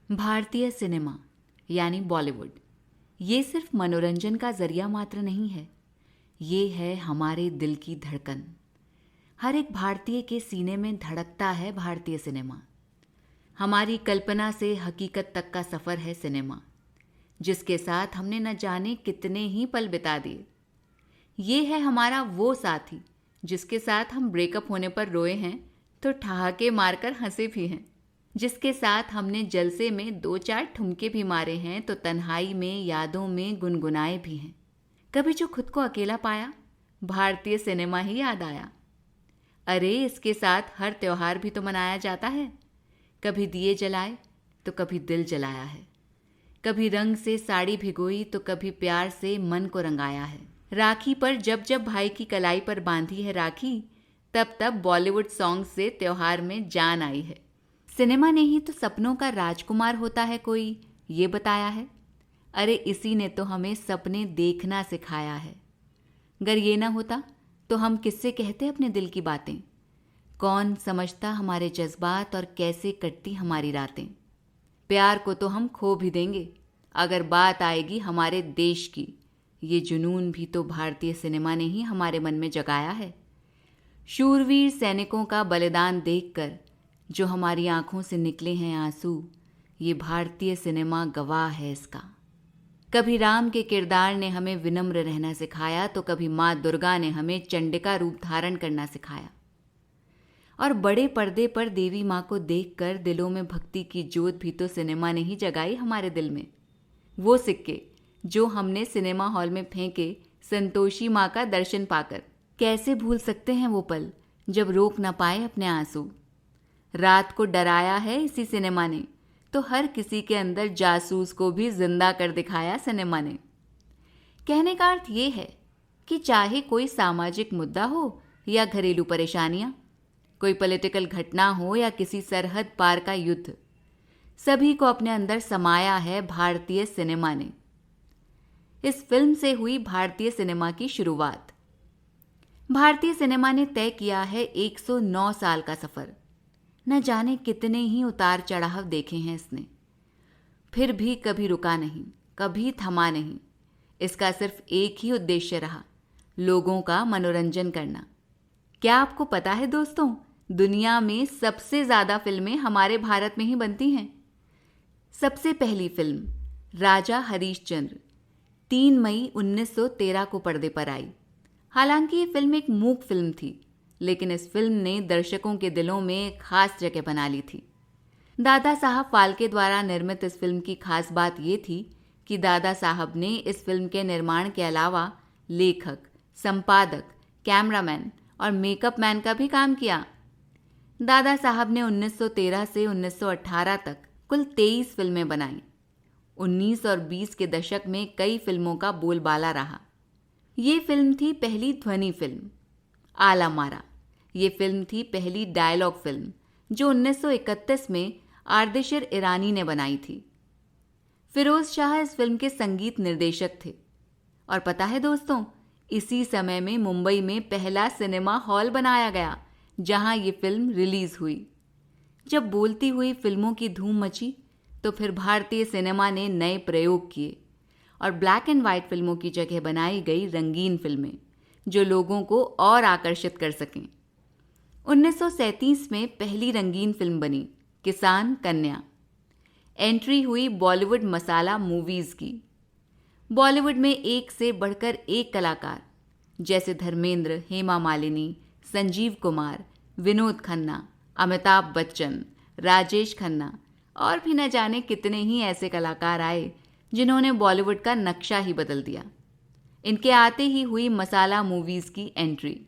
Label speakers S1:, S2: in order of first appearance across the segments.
S1: भारतीय सिनेमा यानी बॉलीवुड ये सिर्फ मनोरंजन का जरिया मात्र नहीं है। ये है हमारे दिल की धड़कन। हर एक भारतीय के सीने में धड़कता है भारतीय सिनेमा। हमारी कल्पना से हकीकत तक का सफ़र है सिनेमा, जिसके साथ हमने न जाने कितने ही पल बिता दिए। ये है हमारा वो साथी जिसके साथ हम ब्रेकअप होने पर रोए हैं तो ठहाके मारकर हंसे भी हैं, जिसके साथ हमने जलसे में 2-4 ठुमके भी मारे हैं तो तन्हाई में यादों में गुनगुनाए भी हैं। कभी जो खुद को अकेला पाया, भारतीय सिनेमा ही याद आया। अरे इसके साथ हर त्योहार भी तो मनाया जाता है। कभी दिए जलाए तो कभी दिल जलाया है, कभी रंग से साड़ी भिगोई तो कभी प्यार से मन को रंगाया है। राखी पर जब जब भाई की कलाई पर बांधी है राखी, तब तब बॉलीवुड सॉन्ग से त्योहार में जान आई है। सिनेमा ने ही तो सपनों का राजकुमार होता है कोई, ये बताया है। अरे इसी ने तो हमें सपने देखना सिखाया है। अगर ये ना होता तो हम किससे कहते अपने दिल की बातें? कौन समझता हमारे जज्बात और कैसे कटती हमारी रातें? प्यार को तो हम खो भी देंगे अगर बात आएगी हमारे देश की। ये जुनून भी तो भारतीय सिनेमा ने ही हमारे मन में जगाया है। शूरवीर सैनिकों का बलिदान देखकर जो हमारी आंखों से निकले हैं आंसू, ये भारतीय सिनेमा गवाह है इसका। कभी राम के किरदार ने हमें विनम्र रहना सिखाया तो कभी माँ दुर्गा ने हमें चंडिका रूप धारण करना सिखाया। और बड़े पर्दे पर देवी माँ को देखकर दिलों में भक्ति की ज्योत भी तो सिनेमा ने ही जगाई हमारे दिल में। वो सिक्के जो हमने सिनेमा हॉल में फेंके संतोषी माँ का दर्शन पाकर, कैसे भूल सकते हैं वो पल जब रोक न पाए अपने आंसू। रात को डराया है इसी सिनेमा ने तो हर किसी के अंदर जासूस को भी जिंदा कर दिखाया सिनेमा ने। कहने का अर्थ ये है कि चाहे कोई सामाजिक मुद्दा हो या घरेलू परेशानियां, कोई पॉलिटिकल घटना हो या किसी सरहद पार का युद्ध, सभी को अपने अंदर समाया है भारतीय सिनेमा ने। इस फिल्म से हुई भारतीय सिनेमा की शुरुआत। भारतीय सिनेमा ने तय किया है 109 साल का सफर। न जाने कितने ही उतार चढ़ाव देखे हैं इसने, फिर भी कभी रुका नहीं, कभी थमा नहीं। इसका सिर्फ एक ही उद्देश्य रहा, लोगों का मनोरंजन करना। क्या आपको पता है दोस्तों, दुनिया में सबसे ज़्यादा फिल्में हमारे भारत में ही बनती हैं। सबसे पहली फिल्म राजा हरीशचंद्र 3 मई 1913 को पर्दे पर आई। हालांकि ये फिल्म एक मूक फिल्म थी, लेकिन इस फिल्म ने दर्शकों के दिलों में एक खास जगह बना ली थी। दादा साहब फाल्के द्वारा निर्मित इस फिल्म की खास बात ये थी कि दादा साहब ने इस फिल्म के निर्माण के अलावा लेखक, संपादक, कैमरामैन और मेकअप मैन का भी काम किया। दादा साहब ने 1913 से 1918 तक कुल 23 फिल्में बनाईं। 19 और 20 के दशक में कई फिल्मों का बोलबाला रहा। ये फिल्म थी पहली ध्वनि फिल्म। आला मारा ये फिल्म थी पहली डायलॉग फिल्म जो 1931 में आर्देशिर ईरानी ने बनाई थी। फिरोज शाह इस फिल्म के संगीत निर्देशक थे। और पता है दोस्तों, इसी समय में मुंबई में पहला सिनेमा हॉल बनाया गया जहां ये फिल्म रिलीज हुई। जब बोलती हुई फिल्मों की धूम मची तो फिर भारतीय सिनेमा ने नए प्रयोग किए और ब्लैक एंड व्हाइट फिल्मों की जगह बनाई गई रंगीन फिल्में जो लोगों को और आकर्षित कर सकें। 1937 में पहली रंगीन फिल्म बनी किसान कन्या। एंट्री हुई बॉलीवुड मसाला मूवीज की। बॉलीवुड में एक से बढ़कर एक कलाकार जैसे धर्मेंद्र, हेमा मालिनी, संजीव कुमार, विनोद खन्ना, अमिताभ बच्चन, राजेश खन्ना और भी न जाने कितने ही ऐसे कलाकार आए जिन्होंने बॉलीवुड का नक्शा ही बदल दिया। इनके आते ही हुई मसाला मूवीज की एंट्री।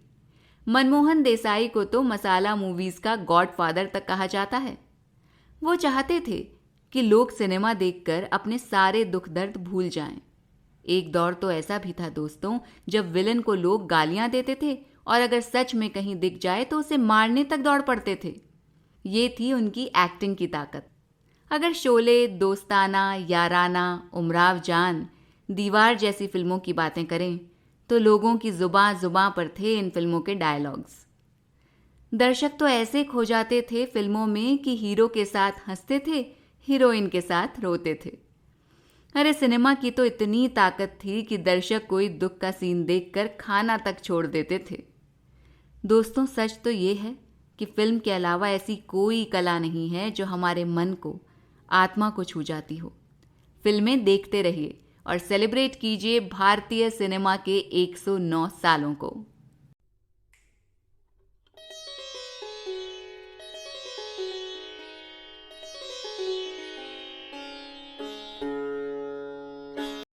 S1: मनमोहन देसाई को तो मसाला मूवीज का गॉडफादर तक कहा जाता है। वो चाहते थे कि लोग सिनेमा देखकर अपने सारे दुख दर्द भूल जाएं। एक दौर तो ऐसा भी था दोस्तों जब विलन को लोग गालियां देते थे और अगर सच में कहीं दिख जाए तो उसे मारने तक दौड़ पड़ते थे। ये थी उनकी एक्टिंग की ताकत। अगर शोले, दोस्ताना, याराना, उमराव जान, दीवार जैसी फिल्मों की बातें करें तो लोगों की जुबां पर थे इन फिल्मों के डायलॉग्स। दर्शक तो ऐसे खो जाते थे फिल्मों में कि हीरो के साथ हंसते थे, हीरोइन के साथ रोते थे। अरे सिनेमा की तो इतनी ताकत थी कि दर्शक कोई दुख का सीन देखकर खाना तक छोड़ देते थे। दोस्तों, सच तो ये है कि फिल्म के अलावा ऐसी कोई कला नहीं है जो हमारे मन को, आत्मा को छू जाती हो। फिल्में देखते रहिए और सेलिब्रेट कीजिए भारतीय सिनेमा के 109 सालों को।